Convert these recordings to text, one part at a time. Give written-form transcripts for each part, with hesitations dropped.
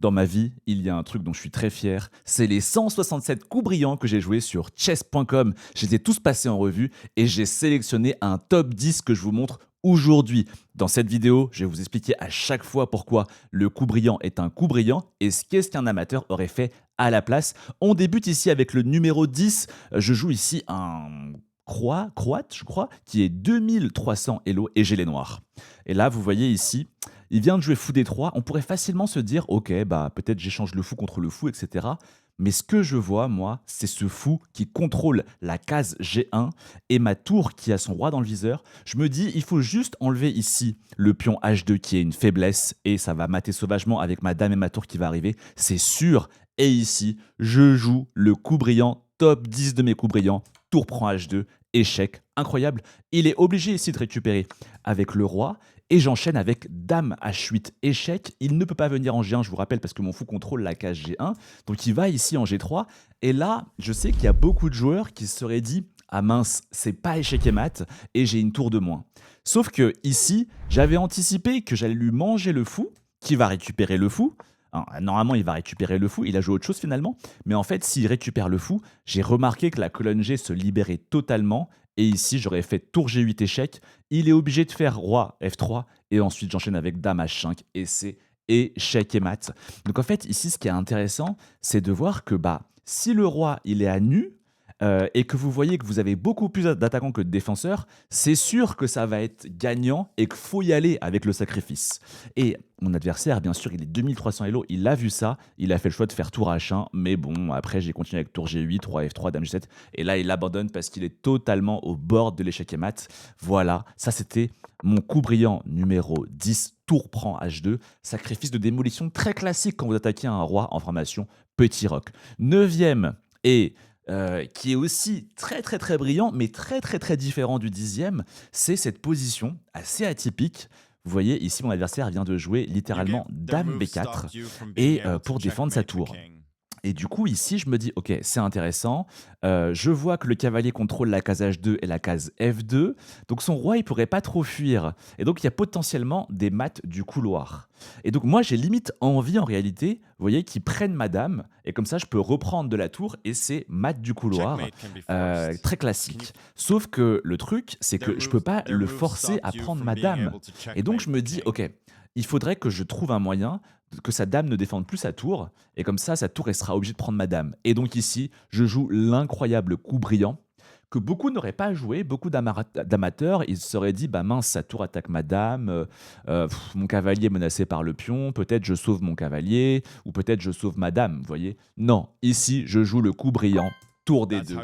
Dans ma vie, il y a un truc dont je suis très fier, c'est les 167 coups brillants que j'ai joués sur chess.com. Je les ai tous passés en revue et j'ai sélectionné un top 10 que je vous montre aujourd'hui. Dans cette vidéo, je vais vous expliquer à chaque fois pourquoi le coup brillant est un coup brillant et ce qu'est-ce qu'un amateur aurait fait à la place. On débute ici avec le numéro 10. Je joue ici un croate, je crois, qui est 2300 Elo et j'ai les noirs. Et là, vous voyez ici, il vient de jouer fou D3. On pourrait facilement se dire, ok, bah peut-être j'échange le fou contre le fou, etc. Mais ce que je vois, moi, c'est ce fou qui contrôle la case G1 et ma tour qui a son roi dans le viseur. Je me dis, il faut juste enlever ici le pion H2 qui est une faiblesse et ça va mater sauvagement avec ma dame et ma tour qui va arriver, c'est sûr. Et ici, je joue le coup brillant, top 10 de mes coups brillants, tour prend H2, échec, incroyable. Il est obligé ici de récupérer avec le roi et j'enchaîne avec dame H8, échec. Il ne peut pas venir en G1, je vous rappelle, parce que mon fou contrôle la case G1. Donc il va ici en G3. Et là, je sais qu'il y a beaucoup de joueurs qui se seraient dit ah mince, c'est pas échec et mat, et j'ai une tour de moins. Sauf que ici, j'avais anticipé que j'allais lui manger le fou, qui va récupérer le fou. Normalement, il va récupérer le fou, il a joué autre chose finalement, mais en fait, s'il récupère le fou, j'ai remarqué que la colonne G se libérait totalement, et ici, j'aurais fait tour G8 échec, il est obligé de faire roi F3, et ensuite j'enchaîne avec dame H5, et c'est échec et mat. Donc en fait, ici, ce qui est intéressant, c'est de voir que si le roi, il est à nu, et que vous voyez que vous avez beaucoup plus d'attaquants que de défenseurs, c'est sûr que ça va être gagnant et qu'il faut y aller avec le sacrifice. Et mon adversaire, bien sûr, il est 2300 Elo, il a vu ça, il a fait le choix de faire tour H1, mais bon, après j'ai continué avec tour G8, roi F3, dame G7, et là il abandonne parce qu'il est totalement au bord de l'échec et mat. Voilà, ça c'était mon coup brillant numéro 10, tour prend H2, sacrifice de démolition très classique quand vous attaquez un roi en formation petit roc. Neuvième et qui est aussi très très très brillant, mais très très très différent du 10e, c'est cette position assez atypique. Vous voyez, ici, mon adversaire vient de jouer littéralement dame B4 et pour défendre sa tour. Et du coup, ici, je me dis, ok, c'est intéressant. Je vois que le cavalier contrôle la case H2 et la case F2. Donc son roi, il pourrait pas trop fuir. Et donc, il y a potentiellement des mates du couloir. Et donc, moi, j'ai limite envie, en réalité, vous voyez, qu'ils prennent ma dame. Et comme ça, je peux reprendre de la tour et c'est mat du couloir. Très classique. Sauf que le truc, c'est que je peux pas le forcer à prendre ma dame. Et donc, je me dis, ok, il faudrait que je trouve un moyen que sa dame ne défende plus sa tour, et comme ça, sa tour, elle sera obligée de prendre ma dame. Et donc ici, je joue l'incroyable coup brillant, que beaucoup n'auraient pas joué, beaucoup d'amateurs, ils se seraient dit, bah mince, sa tour attaque ma dame, mon cavalier est menacé par le pion, peut-être je sauve mon cavalier, ou peut-être je sauve ma dame, vous voyez. Non, ici, je joue le coup brillant, tour D2,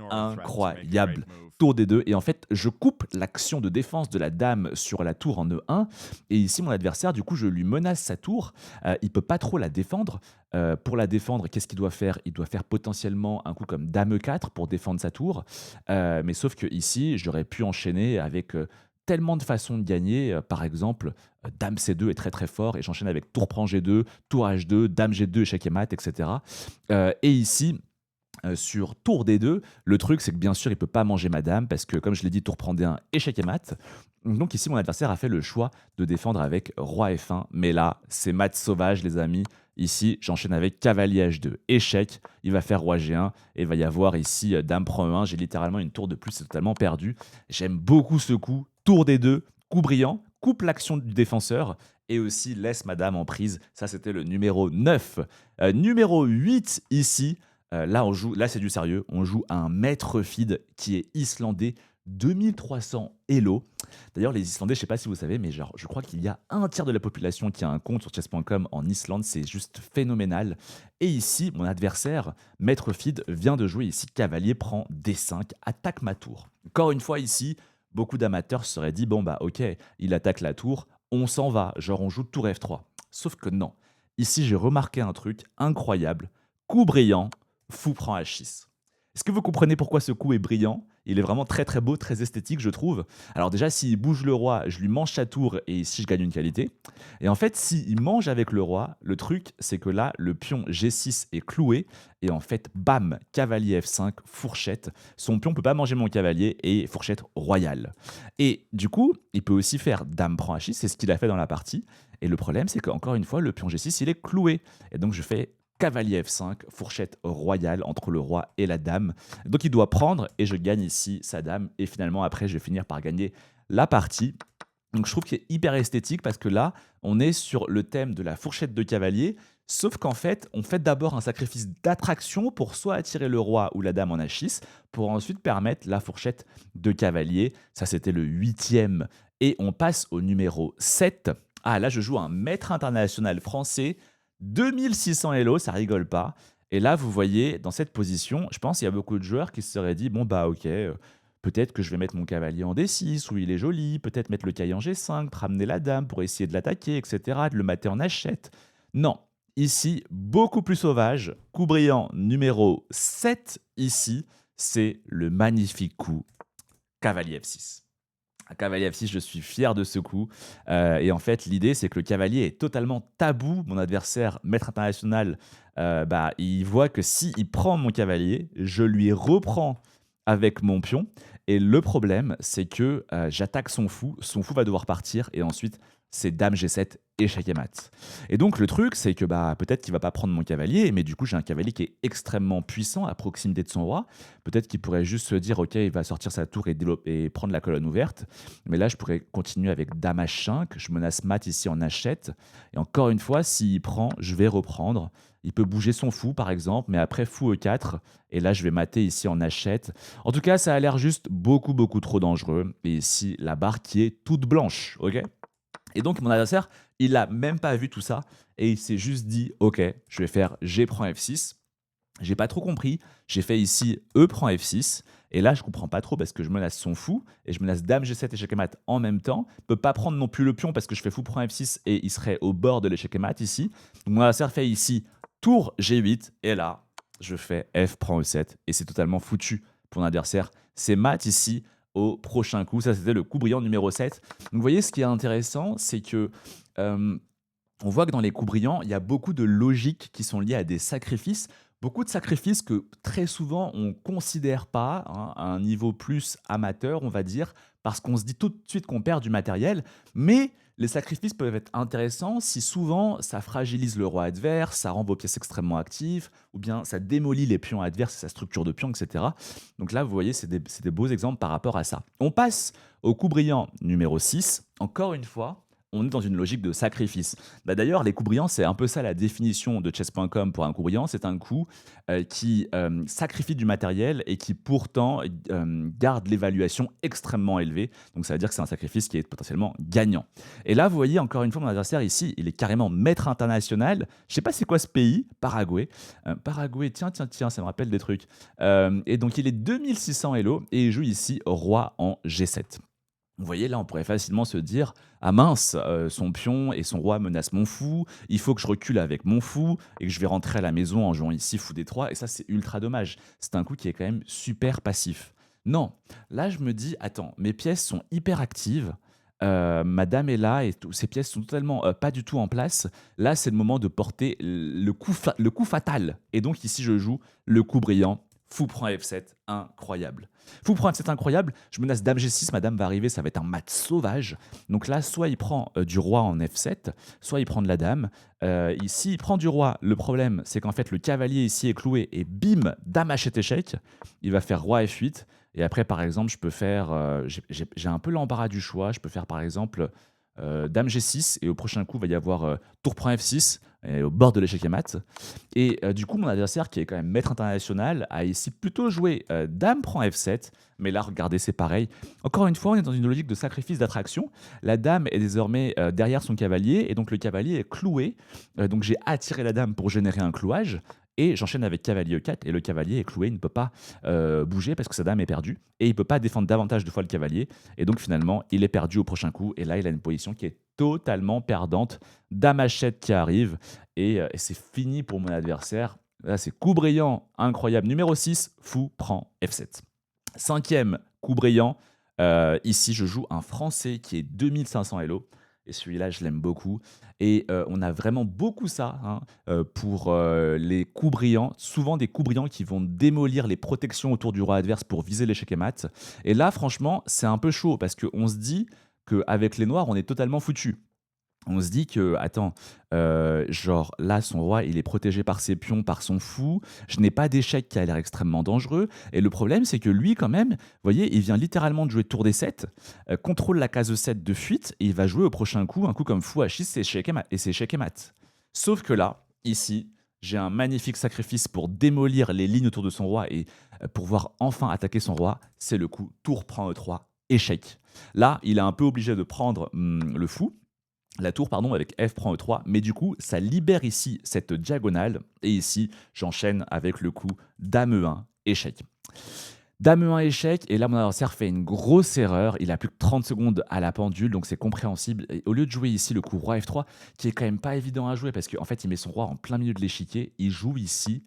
incroyable, tour D2, et en fait, je coupe l'action de défense de la dame sur la tour en E1, et ici, mon adversaire, du coup, je lui menace sa tour, il peut pas trop la défendre. Pour la défendre, qu'est-ce qu'il doit faire? Il doit faire potentiellement un coup comme dame E4 pour défendre sa tour, mais sauf que ici, j'aurais pu enchaîner avec tellement de façons de gagner. Par exemple, dame C2 est très très fort, et j'enchaîne avec tour prend G2, tour H2, dame G2, échec et mat, etc. Et ici, sur tour D2, le truc, c'est que bien sûr, il peut pas manger ma dame parce que, comme je l'ai dit, tour prend D1, échec et mat. Donc ici, mon adversaire a fait le choix de défendre avec roi F1. Mais là, c'est mat sauvage, les amis. Ici, j'enchaîne avec cavalier H2, échec. Il va faire roi G1 et il va y avoir ici dame prend E1. J'ai littéralement une tour de plus, c'est totalement perdu. J'aime beaucoup ce coup. Tour D2, coup brillant, coupe l'action du défenseur et aussi laisse ma dame en prise. Ça, c'était le numéro 9. Numéro 8 ici. Là c'est du sérieux. On joue un maître feed qui est islandais, 2300 Elo. D'ailleurs, les Islandais, je ne sais pas si vous savez, mais genre, je crois qu'il y a un tiers de la population qui a un compte sur chess.com en Islande. C'est juste phénoménal. Et ici, mon adversaire, maître feed, vient de jouer ici cavalier prend D5, attaque ma tour. Encore une fois ici, beaucoup d'amateurs se seraient dit bon bah ok, il attaque la tour, on s'en va, genre on joue tour F3. Sauf que non. Ici, j'ai remarqué un truc incroyable. Coup brillant, fou prend H6. Est-ce que vous comprenez pourquoi ce coup est brillant? Il est vraiment très très beau, très esthétique, je trouve. Alors déjà, s'il bouge le roi, je lui mange sa tour et ici je gagne une qualité. Et en fait, s'il mange avec le roi, le truc, c'est que là, le pion G6 est cloué. Et en fait, bam, cavalier F5, fourchette. Son pion peut pas manger mon cavalier et fourchette royale. Et du coup, il peut aussi faire dame prend H6, c'est ce qu'il a fait dans la partie. Et le problème, c'est qu'encore une fois, le pion G6, il est cloué. Et donc, je fais cavalier F5, fourchette royale entre le roi et la dame. Donc, il doit prendre et je gagne ici sa dame. Et finalement, après, je vais finir par gagner la partie. Donc je trouve qu'il est hyper esthétique parce que là, on est sur le thème de la fourchette de cavalier, sauf qu'en fait, on fait d'abord un sacrifice d'attraction pour soit attirer le roi ou la dame en H6, pour ensuite permettre la fourchette de cavalier. Ça, c'était le huitième. Et on passe au numéro 7. Ah, là, je joue un maître international français, 2600 Elo, ça rigole pas. Et là, vous voyez, dans cette position, je pense qu'il y a beaucoup de joueurs qui se seraient dit, bon, bah ok, peut-être que je vais mettre mon cavalier en D6 où il est joli, peut-être mettre le cahier en G5, ramener la dame pour essayer de l'attaquer, etc., de le mater en H7. Non, ici, beaucoup plus sauvage. Coup brillant numéro 7, ici, c'est le magnifique coup cavalier F6. Cavalier F6, je suis fier de ce coup. Et en fait, l'idée, c'est que le cavalier est totalement tabou. Mon adversaire, maître international, il voit que s'il prend mon cavalier, je lui reprends avec mon pion. Et le problème, c'est que j'attaque son fou. Son fou va devoir partir. Et ensuite, c'est dame G7 échec et mat. Et donc, le truc, c'est que peut-être qu'il va pas prendre mon cavalier. Mais du coup, j'ai un cavalier qui est extrêmement puissant à proximité de son roi. Peut-être qu'il pourrait juste se dire, OK, il va sortir sa tour et prendre la colonne ouverte. Mais là, je pourrais continuer avec dame H5. Je menace mat ici en H7. Et encore une fois, s'il prend, je vais reprendre. Il peut bouger son fou, par exemple, mais après fou E4. Et là, je vais mater ici en H7. En tout cas, ça a l'air juste beaucoup, beaucoup trop dangereux. Et ici, la barre qui est toute blanche. OK ? Et donc, mon adversaire, il n'a même pas vu tout ça. Et il s'est juste dit, OK, je vais faire G prend F6. J'ai pas trop compris. J'ai fait ici E prend F6. Et là, je comprends pas trop parce que je menace son fou et je menace dame G7 échec et mat en même temps. Je peux pas prendre non plus le pion parce que je fais fou prend F6 et il serait au bord de l'échec et mat ici. Donc mon adversaire fait ici tour G8 et là, je fais F prend E7 et c'est totalement foutu pour mon adversaire. C'est mat ici au prochain coup. Ça, c'était le coup brillant numéro 7. Donc vous voyez, ce qui est intéressant, c'est que on voit que dans les coups brillants, il y a beaucoup de logiques qui sont liées à des sacrifices. Beaucoup de sacrifices que très souvent on ne considère pas à un niveau plus amateur, on va dire, parce qu'on se dit tout de suite qu'on perd du matériel. Mais les sacrifices peuvent être intéressants si souvent ça fragilise le roi adverse, ça rend vos pièces extrêmement actives, ou bien ça démolit les pions adverses et sa structure de pions, etc. Donc là, vous voyez, c'est des beaux exemples par rapport à ça. On passe au coup brillant numéro 6. Encore une fois, on est dans une logique de sacrifice. D'ailleurs, les coups brillants, c'est un peu ça la définition de chess.com pour un coup brillant. C'est un coup qui sacrifie du matériel et qui pourtant garde l'évaluation extrêmement élevée. Donc ça veut dire que c'est un sacrifice qui est potentiellement gagnant. Et là, vous voyez, encore une fois, mon adversaire ici, il est carrément maître international. Je sais pas c'est quoi ce pays, Paraguay. Paraguay, tiens, ça me rappelle des trucs. Et donc il est 2600 Elo et il joue ici roi en G7. Vous voyez, là, on pourrait facilement se dire, ah mince, son pion et son roi menacent mon fou, il faut que je recule avec mon fou et que je vais rentrer à la maison en jouant ici fou D3, et ça, c'est ultra dommage. C'est un coup qui est quand même super passif. Non, là, je me dis, attends, mes pièces sont hyper actives, ma dame est là et ces pièces sont totalement pas du tout en place. Là, c'est le moment de porter le coup fatal. Et donc, ici, je joue le coup brillant. Fou prend F7, incroyable. Fou prend F7 incroyable, je menace dame G6, ma dame va arriver, ça va être un mat sauvage. Donc là, soit il prend du roi en F7, soit il prend de la dame. Ici, il prend du roi. Le problème, c'est qu'en fait, le cavalier ici est cloué et bim, dame H7 échec. Il va faire roi F8. Et après, par exemple, je peux faire... j'ai un peu l'embarras du choix. Je peux faire, par exemple, dame G6 et au prochain coup, il va y avoir tour prend F6 et au bord de l'échec et mat. Et du coup, mon adversaire, qui est quand même maître international, a ici plutôt joué dame prend F7. Mais là, regardez, c'est pareil. Encore une fois, on est dans une logique de sacrifice d'attraction. La dame est désormais derrière son cavalier et donc le cavalier est cloué. Donc j'ai attiré la dame pour générer un clouage. Et j'enchaîne avec cavalier E4 et le cavalier est cloué, il ne peut pas bouger parce que sa dame est perdue et il ne peut pas défendre davantage de fois le cavalier et donc finalement il est perdu au prochain coup et là il a une position qui est totalement perdante. Dame H7 qui arrive et c'est fini pour mon adversaire. Là c'est coup brillant incroyable. Numéro 6, fou prend F7. Cinquième coup brillant, ici je joue un français qui est 2500 Elo. Et celui-là, je l'aime beaucoup. Et on a vraiment beaucoup ça pour les coups brillants. Souvent des coups brillants qui vont démolir les protections autour du roi adverse pour viser l'échec et mat. Et là, franchement, c'est un peu chaud parce qu'on se dit qu'avec les noirs, on est totalement foutu. On se dit que, attends, genre là, son roi, il est protégé par ses pions, par son fou. Je n'ai pas d'échec qui a l'air extrêmement dangereux. Et le problème, c'est que lui, quand même, vous voyez, il vient littéralement de jouer tour des 7, contrôle la case 7 de fuite, et il va jouer au prochain coup, un coup comme fou H6, c'est échec et mat. Sauf que là, ici, j'ai un magnifique sacrifice pour démolir les lignes autour de son roi et pouvoir enfin attaquer son roi. C'est le coup tour prend E3, échec. Là, il est un peu obligé de prendre le fou, la tour, pardon, avec F prend E3, mais du coup, ça libère ici cette diagonale, et ici, j'enchaîne avec le coup Dame E1, échec. Dame E1, échec, et là, mon adversaire fait une grosse erreur, il a plus que 30 secondes à la pendule, donc c'est compréhensible. Et au lieu de jouer ici le coup Roi F3, qui est quand même pas évident à jouer, parce qu'en fait, il met son roi en plein milieu de l'échiquier, il joue ici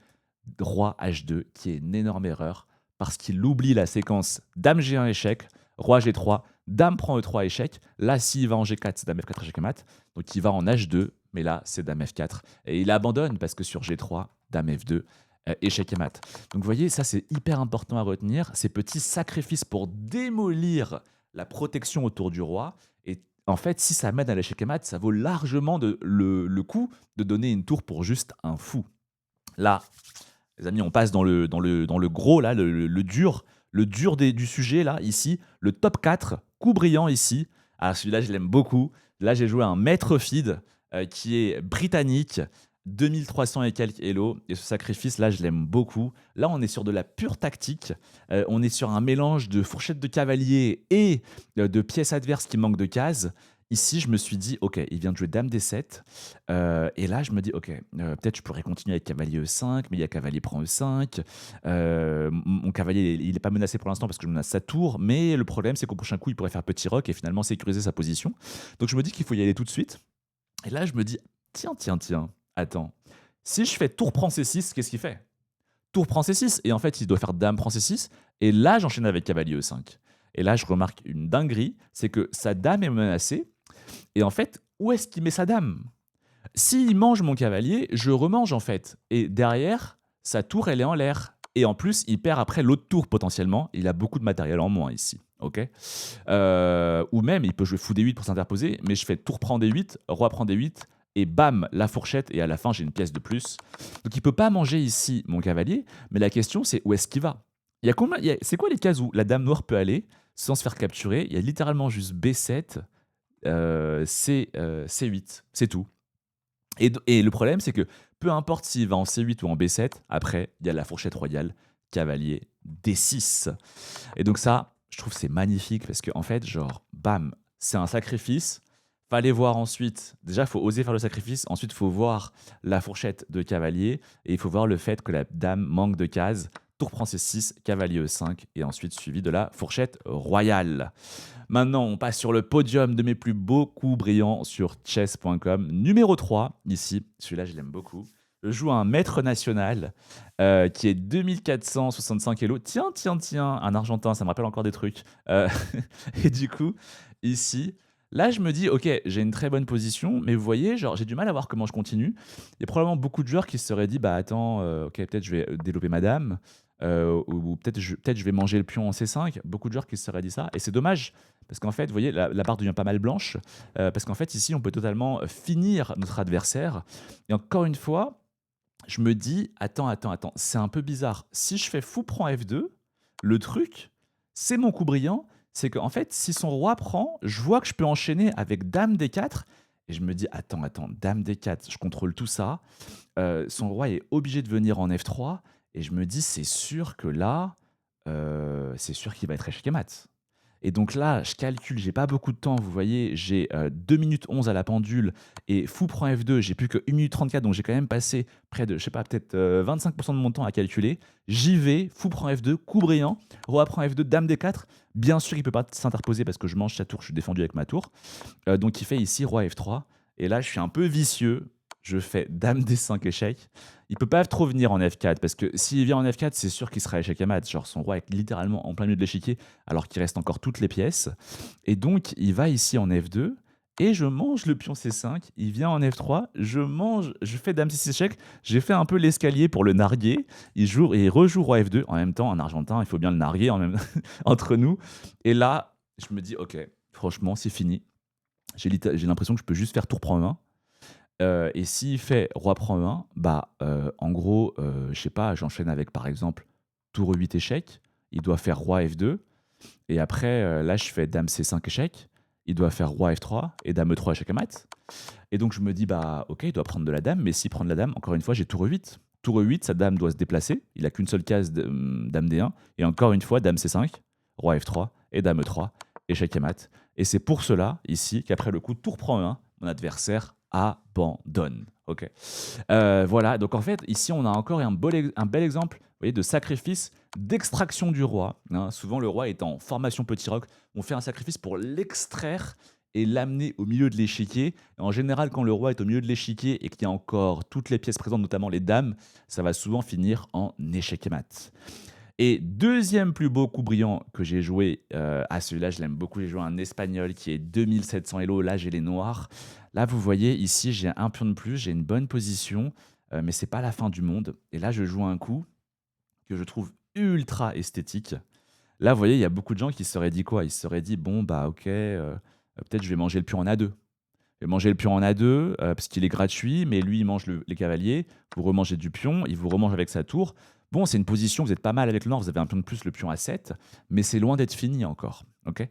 Roi H2, qui est une énorme erreur, parce qu'il oublie la séquence Dame G1, échec, Roi G3, Dame prend E3, échec. Là, s'il va en G4, c'est Dame F4, échec et mat. Donc il va en H2, mais là, c'est Dame F4. Et il abandonne parce que sur G3, Dame F2, échec et mat. Donc vous voyez, ça c'est hyper important à retenir. Ces petits sacrifices pour démolir la protection autour du roi. Et en fait, si ça mène à l'échec et mat, ça vaut largement le coup de donner une tour pour juste un fou. Là, les amis, on passe dans le gros, là, le dur du sujet, là, ici, le top 4, coup brillant ici. Ah, celui-là, je l'aime beaucoup. Là, j'ai joué un maître feed qui est britannique, 2300 et quelques Elo. Et ce sacrifice, là, je l'aime beaucoup. Là, on est sur de la pure tactique. On est sur un mélange de fourchette de cavalier et de pièces adverses qui manquent de cases. Ici, je me suis dit, ok, il vient de jouer Dame D7. Et là, je me dis, ok, peut-être je pourrais continuer avec cavalier E5, mais il y a cavalier prend E5. Mon cavalier, il n'est pas menacé pour l'instant parce que je menace sa tour, mais le problème, c'est qu'au prochain coup, il pourrait faire petit roc et finalement sécuriser sa position. Donc je me dis qu'il faut y aller tout de suite. Et là, je me dis, tiens, attends. Si je fais tour prend C6, qu'est-ce qu'il fait? Tour prend C6. Et en fait, il doit faire Dame prend C6. Et là, j'enchaîne avec cavalier E5. Et là, je remarque une dinguerie, c'est que sa dame est menacée. Et en fait, où est-ce qu'il met sa dame? S'il mange mon cavalier, je remange en fait. Et derrière, sa tour, elle est en l'air. Et en plus, il perd après l'autre tour potentiellement. Il a beaucoup de matériel en moins ici. Ok. Ou même, il peut jouer fou D8 pour s'interposer, mais je fais tour prend D8, roi prend D8, et bam, la fourchette, et à la fin, j'ai une pièce de plus. Donc il peut pas manger ici mon cavalier, mais la question, c'est où est-ce qu'il va? C'est quoi les cases où la dame noire peut aller sans se faire capturer? Il y a littéralement juste B7, C8, c'est tout. Et le problème, c'est que peu importe s'il va en C8 ou en B7, après, il y a la fourchette royale, cavalier D6. Et donc ça, je trouve c'est magnifique parce qu'en fait, genre, bam, c'est un sacrifice. Fallait voir ensuite, déjà, il faut oser faire le sacrifice. Ensuite, il faut voir la fourchette de cavalier et il faut voir le fait que la dame manque de cases. Tour prend C6, cavalier E5 et ensuite suivi de la fourchette royale. Maintenant, on passe sur le podium de mes plus beaux coups brillants sur chess.com. Numéro 3, ici, celui-là, je l'aime beaucoup. Je joue un maître national qui est 2465 Elo. Tiens, un Argentin, ça me rappelle encore des trucs. Et du coup, ici, là, je me dis, ok, j'ai une très bonne position, mais vous voyez, genre, j'ai du mal à voir comment je continue. Il y a probablement beaucoup de joueurs qui se seraient dit, bah attends, ok, peut-être je vais développer ma dame, ou peut-être je vais manger le pion en C5. Beaucoup de joueurs qui se seraient dit ça, et c'est dommage. Parce qu'en fait, vous voyez, la barre devient pas mal blanche, parce qu'en fait, ici, on peut totalement finir notre adversaire. Et encore une fois, je me dis, attends, c'est un peu bizarre. Si je fais fou prend F2, le truc, c'est mon coup brillant, c'est qu'en fait, si son roi prend, je vois que je peux enchaîner avec Dame D4, et je me dis, attends, Dame D4, je contrôle tout ça. Son roi est obligé de venir en F3, et je me dis, c'est sûr que là, c'est sûr qu'il va être échec et mat. Et donc là, je calcule, j'ai pas beaucoup de temps, vous voyez, j'ai 2 minutes 11 à la pendule et fou prend F2, j'ai plus que 1 minute 34, donc j'ai quand même passé près de, je sais pas, peut-être 25% de mon temps à calculer. J'y vais, fou prend F2, coup brillant, roi prend F2, dame D4. Bien sûr, il peut pas s'interposer parce que je mange sa tour, je suis défendu avec ma tour. Donc il fait ici roi F3. Et là, je suis un peu vicieux. Je fais dame D5 échec. Il peut pas trop venir en F4 parce que s'il vient en F4, c'est sûr qu'il sera échec à mat. Genre son roi est littéralement en plein milieu de l'échiquier alors qu'il reste encore toutes les pièces. Et donc il va ici en F2 et je mange le pion C5. Il vient en F3, je fais dame 6 échec. J'ai fait un peu l'escalier pour le narguer. Il rejoue roi F2 en même temps. En argentin, il faut bien le narguer entre nous. Et là, je me dis ok, franchement, c'est fini. J'ai l'impression que je peux juste faire tour prend E1. Et s'il fait roi prend E1, bah, en gros, je sais pas, j'enchaîne avec, par exemple, tour E8 échec. Il doit faire roi F2 et après, là, je fais dame C5 échec. Il doit faire roi F3 et dame E3 échec à mat. Et donc je me dis: «Bah, OK, il doit prendre de la dame, mais s'il prend de la dame, encore une fois, j'ai tour E8. Tour E8, sa dame doit se déplacer. Il a qu'une seule case dame D1 et encore une fois, dame C5, roi F3 et dame E3, échec et mat. Et c'est pour cela, ici, qu'après le coup tour prend E1, mon adversaire abandonne. OK. Voilà, donc en fait, ici, on a encore un bel exemple, vous voyez, de sacrifice, d'extraction du roi, hein. Souvent, le roi est en formation petit roc. On fait un sacrifice pour l'extraire et l'amener au milieu de l'échiquier. En général, quand le roi est au milieu de l'échiquier et qu'il y a encore toutes les pièces présentes, notamment les dames, ça va souvent finir en échec et mat. Et deuxième plus beau coup brillant que j'ai joué, celui-là je l'aime beaucoup, j'ai joué un espagnol qui est 2700 Elo, là j'ai les noirs. Là vous voyez ici j'ai un pion de plus, j'ai une bonne position, mais c'est pas la fin du monde. Et là je joue un coup que je trouve ultra esthétique. Là vous voyez, il y a beaucoup de gens qui se seraient dit quoi? Ils se seraient dit: «Bon bah OK, peut-être je vais manger le pion en A2». Je vais manger le pion en A2, parce qu'il est gratuit, mais lui, il mange les cavaliers. Vous remangez du pion, il vous remange avec sa tour. Bon, c'est une position, vous êtes pas mal avec le noir, vous avez un pion de plus, le pion A7, mais c'est loin d'être fini encore. Ok.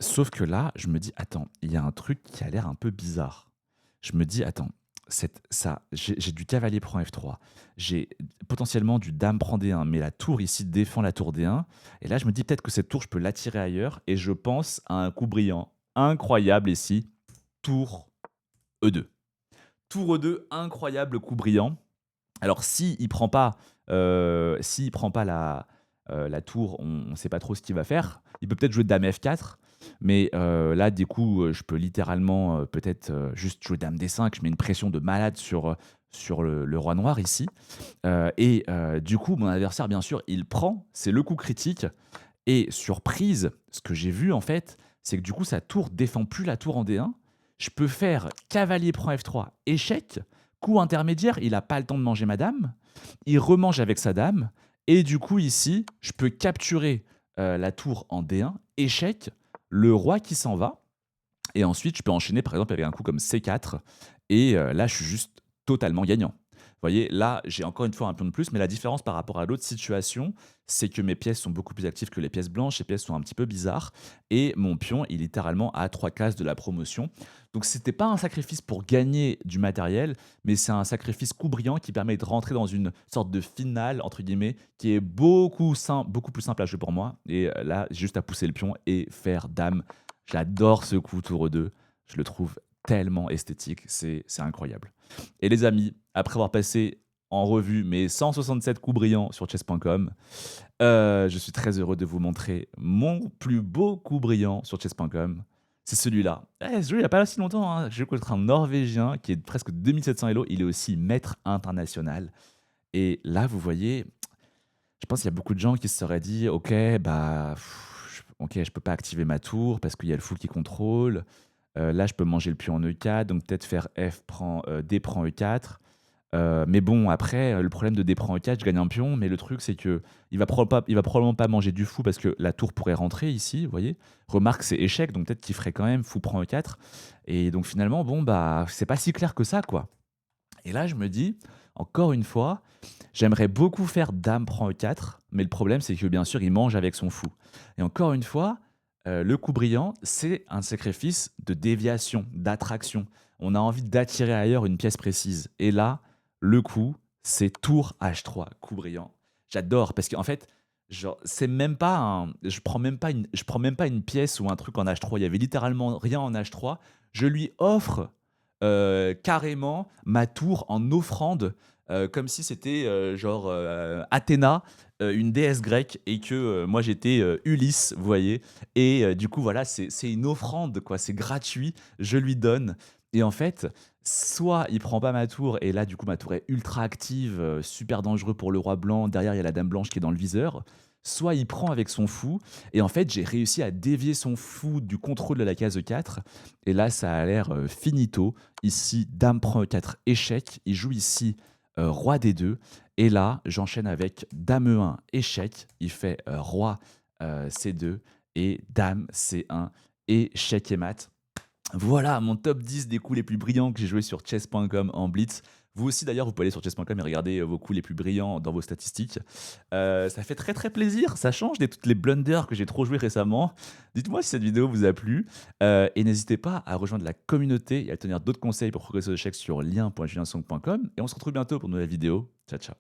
Sauf que là, je me dis, attends, il y a un truc qui a l'air un peu bizarre. Je me dis, attends, j'ai du cavalier prend F3, j'ai potentiellement du dame prend D1, mais la tour ici défend la tour D1. Et là, je me dis peut-être que cette tour, je peux l'attirer ailleurs, et je pense à un coup brillant incroyable ici, tour E2. Tour E2, incroyable coup brillant. Alors, s'il prend pas la tour, on ne sait pas trop ce qu'il va faire. Il peut peut-être jouer dame F4, mais là, du coup, je peux littéralement peut-être juste jouer dame D5. Je mets une pression de malade sur le roi noir ici. Du coup, mon adversaire, bien sûr, il prend. C'est le coup critique. Et surprise, ce que j'ai vu en fait, c'est que du coup, sa tour défend plus la tour en D1. Je peux faire cavalier prend F3, échec, coup intermédiaire, il n'a pas le temps de manger ma dame, il remange avec sa dame, et du coup ici, je peux capturer la tour en D1, échec, le roi qui s'en va, et ensuite je peux enchaîner par exemple avec un coup comme C4, et là je suis juste totalement gagnant. Vous voyez, là j'ai encore une fois un pion de plus, mais la différence par rapport à l'autre situation, c'est que mes pièces sont beaucoup plus actives que les pièces blanches, les pièces sont un petit peu bizarres, et mon pion est littéralement à 3 cases de la promotion. Donc c'était pas un sacrifice pour gagner du matériel, mais c'est un sacrifice coup brillant qui permet de rentrer dans une sorte de finale, entre guillemets, qui est beaucoup plus simple à jouer pour moi. Et là, j'ai juste à pousser le pion et faire dame. J'adore ce coup tour 2, je le trouve tellement esthétique, c'est incroyable. Et les amis, après avoir passé en revue mes 167 coups brillants sur chess.com, je suis très heureux de vous montrer mon plus beau coup brillant sur chess.com. C'est celui-là. Ce jeu, il n'y a pas si longtemps, hein. Je joue contre un Norvégien qui est presque 2700 Elo. Il est aussi maître international. Et là, vous voyez, je pense qu'il y a beaucoup de gens qui se seraient dit, ok, bah, ok, je peux pas activer ma tour parce qu'il y a le fou qui contrôle. Là, je peux manger le pion en E4, donc peut-être faire D prend E4. Mais bon, après, le problème de D prend E4, je gagne un pion, mais le truc, c'est que il va probablement pas manger du fou parce que la tour pourrait rentrer ici, vous voyez. Remarque, c'est échec, donc peut-être qu'il ferait quand même fou prend E4. Et donc finalement, bon, bah, c'est pas si clair que ça, quoi. Et là, je me dis, encore une fois, j'aimerais beaucoup faire dame prend E4, mais le problème, c'est que bien sûr, il mange avec son fou. Et encore une fois, le coup brillant, c'est un sacrifice de déviation, d'attraction. On a envie d'attirer ailleurs une pièce précise. Et là, le coup, c'est tour H3, coup brillant. J'adore parce qu'en fait, genre, c'est même pas un, je prends même pas une pièce ou un truc en H3. Il y avait littéralement rien en H3. Je lui offre carrément ma tour en offrande, comme si c'était genre Athéna, une déesse grecque, et que moi j'étais Ulysse, vous voyez. Et du coup, voilà, c'est une offrande, quoi. C'est gratuit, je lui donne. Et en fait, soit il prend pas ma tour, et là, du coup, ma tour est ultra active, super dangereux pour le roi blanc. Derrière, il y a la dame blanche qui est dans le viseur. Soit il prend avec son fou, et en fait, j'ai réussi à dévier son fou du contrôle de la case E4. Et là, ça a l'air finito. Ici, dame prend E4, échec. Il joue ici roi D2. Et là, j'enchaîne avec dame E1, échec. Il fait roi C2 et dame C1, échec et mat. Voilà mon top 10 des coups les plus brillants que j'ai joué sur chess.com en blitz. Vous aussi d'ailleurs, vous pouvez aller sur chess.com et regarder vos coups les plus brillants dans vos statistiques. Ça fait très très plaisir, ça change des toutes les blunders que j'ai trop joué récemment. Dites-moi si cette vidéo vous a plu et n'hésitez pas à rejoindre la communauté et à tenir d'autres conseils pour progresser aux échecs sur lien.juliensong.com et on se retrouve bientôt pour une nouvelle vidéo. Ciao ciao.